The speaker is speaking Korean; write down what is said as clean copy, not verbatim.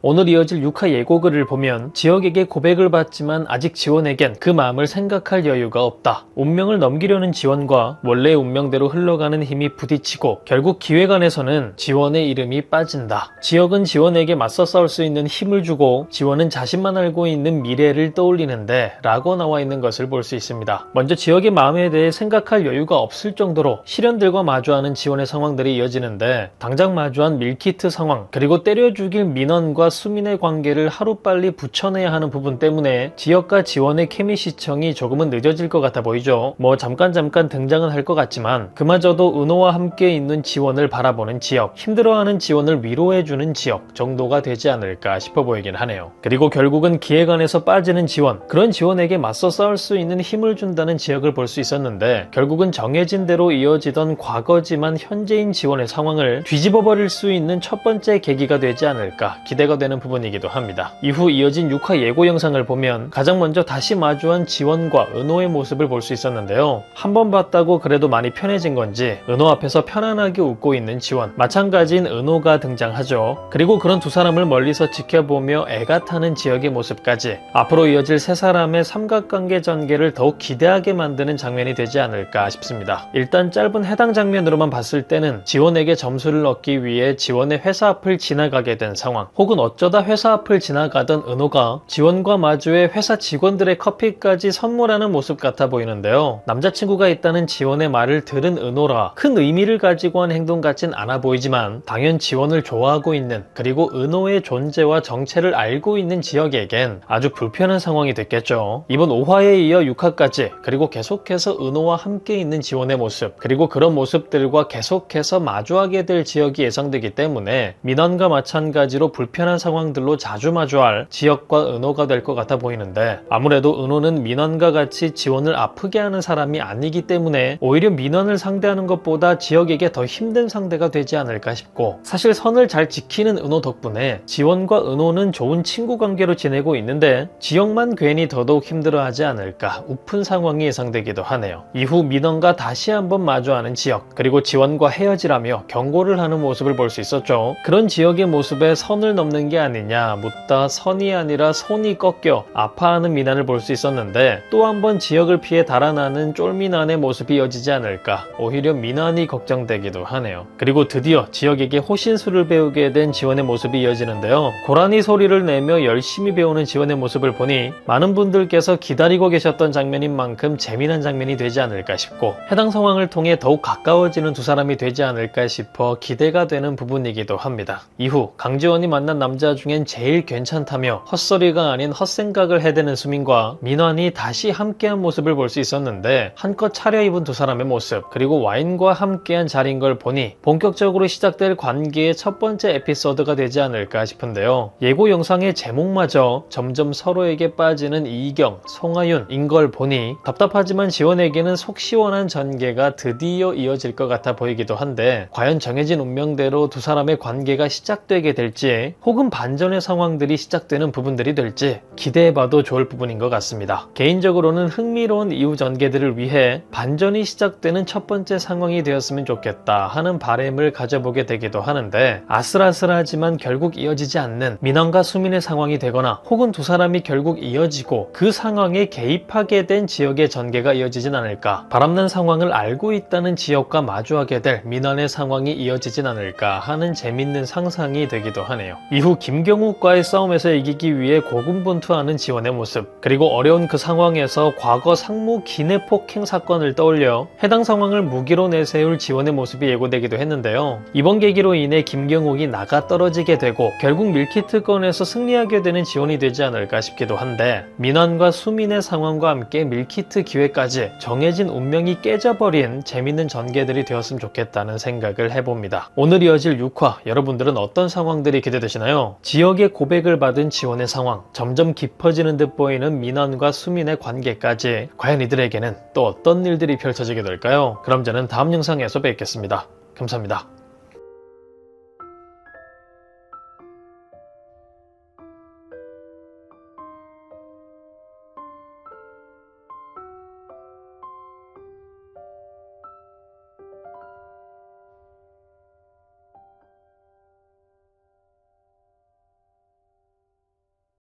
오늘 이어질 6화 예고글을 보면 지역에게 고백을 받지만 아직 지원에겐 그 마음을 생각할 여유가 없다. 운명을 넘기려는 지원과 원래의 운명대로 흘러가는 힘이 부딪히고 결국 기획안에서는 지원의 이름이 빠진다. 지역은 지원에게 맞서 싸울 수 있는 힘을 주고 지원은 자신만 알고 있는 미래를 떠올리는데 라고 나와 있는 것을 볼 수 있습니다. 먼저 지역의 마음에 대해 생각할 여유가 없을 정도로 시련들과 마주하는 지원의 상황들이 이어지는데 당장 마주한 밀키트 상황 그리고 때려 죽일 민원과 수민의 관계를 하루빨리 붙여내야 하는 부분 때문에 지역과 지원의 케미 시청이 조금은 늦어질 것 같아 보이죠. 뭐 잠깐 등장은 할 것 같지만 그마저도 은호와 함께 있는 지원을 바라보는 지역, 힘들어하는 지원을 위로해주는 지역 정도가 되지 않을까 싶어 보이긴 하네요. 그리고 결국은 기획안에서 빠지는 지원, 그런 지원에게 맞서 싸울 수 있는 힘을 준다는 지역을 볼 수 있었는데 결국은 정해진 대로 이어지던 과거지만 현재인 지원의 상황을 뒤집어버릴 수 있는 첫 번째 계기가 되지 않을까 기대가 되는 부분이기도 합니다. 이후 이어진 6화 예고 영상을 보면 가장 먼저 다시 마주한 지원과 은호의 모습을 볼 수 있었는데요. 한 번 봤다고 그래도 많이 편해진 건지 은호 앞에서 편안하게 웃고 있는 지원, 마찬가지인 은호가 등장하죠. 그리고 그런 두 사람을 멀리서 지켜보며 애가 타는 지역의 모습까지 앞으로 이어질 세 사람의 삼각관계 전개를 더욱 기대하게 만드는 장면이 되지 않을까 싶습니다. 일단 짧은 해당 장면으로만 봤을 때는 지원에게 점수를 얻기 위해 지원의 회사 앞을 지나가게 된 상황, 혹은 어쩌다 회사 앞을 지나가던 은호가 지원과 마주해 회사 직원들의 커피까지 선물하는 모습 같아 보이는데요. 남자친구가 있다는 지원의 말을 들은 은호라 큰 의미를 가지고 한 행동 같진 않아 보이지만 당연 지원을 좋아하고 있는, 그리고 은호의 존재와 정체를 알고 있는 지역에겐 아주 불편한 상황이 됐겠죠. 이번 5화에 이어 6화까지 그리고 계속해서 은호와 함께 있는 지원의 모습, 그리고 그런 모습들과 계속해서 마주하게 될 지역이 예상되기 때문에 민원과 마찬가지로 불편한 상황들로 자주 마주할 지역과 은호가 될 것 같아 보이는데, 아무래도 은호는 민원과 같이 지원을 아프게 하는 사람이 아니기 때문에 오히려 민원을 상대하는 것보다 지역에게 더 힘든 상대가 되지 않을까 싶고, 사실 선을 잘 지키는 은호 덕분에 지원과 은호는 좋은 친구 관계로 지내고 있는데 지역만 괜히 더더욱 힘들어하지 않을까 우픈 상황이 예상되기도 하네요. 이후 민원과 다시 한번 마주하는 지역, 그리고 지원과 헤어지라며 경고를 하는 모습을 볼 수 있었죠. 그런 지역의 모습에 선을 넘는 게 아니냐 묻다 선이 아니라 손이 꺾여 아파하는 미난을 볼 수 있었는데, 또 한 번 지역을 피해 달아나는 쫄미난의 모습이 이어지지 않을까 오히려 미난이 걱정되기도 하네요. 그리고 드디어 지역에게 호신술을 배우게 된 지원의 모습이 이어지는데요. 고라니 소리를 내며 열심히 배우는 지원의 모습을 보니 많은 분들께서 기다리고 계셨던 장면인 만큼 재미난 장면이 되지 않을까 싶고, 해당 상황을 통해 더욱 가까워지는 두 사람이 되지 않을까 싶어 기대가 되는 부분이기도 합니다. 이후 강지원이 만난 남자 중엔 제일 괜찮다며 헛소리가 아닌 헛생각을 해대는 수민과 민환이 다시 함께한 모습을 볼 수 있었는데, 한껏 차려입은 두 사람의 모습, 그리고 와인과 함께한 자리인 걸 보니 본격적으로 시작될 관계의 첫 번째 에피소드가 되지 않을까 싶은데요. 예고 영상의 제목마저 점점 서로에게 빠지는 이경, 송하윤인 걸 보니 답답하지만 지원에게는 속 시원한 전개가 드디어 이어질 것 같아 보이기도 한데, 과연 정해진 운명대로 두 사람의 관계가 시작되게 될지, 혹은 반전의 상황들이 시작되는 부분들이 될지 기대해봐도 좋을 부분인 것 같습니다. 개인적으로는 흥미로운 이후 전개들을 위해 반전이 시작되는 첫 번째 상황이 되었으면 좋겠다 하는 바람을 가져보게 되기도 하는데, 아슬아슬하지만 결국 이어지지 않는 민원과 수민의 상황이 되거나, 혹은 두 사람이 결국 이어지고 그 상황에 개입하게 된 지역의 전개가 이어지진 않을까, 바람난 상황을 알고 있다는 지역과 마주하게 될 민원의 상황이 이어지진 않을까 하는 재밌는 상상이 되기도 하네요. 이후 김경욱과의 싸움에서 이기기 위해 고군분투하는 지원의 모습, 그리고 어려운 그 상황에서 과거 상무 기내 폭행 사건을 떠올려 해당 상황을 무기로 내세울 지원의 모습이 예고되기도 했는데요. 이번 계기로 인해 김경욱이 나가 떨어지게 되고 결국 밀키트 건에서 승리하게 되는 지원이 되지 않을까 싶기도 한데, 민환과 수민의 상황과 함께 밀키트 기회까지 정해진 운명이 깨져버린 재밌는 전개들이 되었으면 좋겠다는 생각을 해봅니다. 오늘 이어질 6화 여러분들은 어떤 상황들이 기대되시나요? 지역의 고백을 받은 지원의 상황, 점점 깊어지는 듯 보이는 민환과 수민의 관계까지 과연 이들에게는 또 어떤 일들이 펼쳐지게 될까요? 그럼 저는 다음 영상에서 뵙겠습니다. 감사합니다.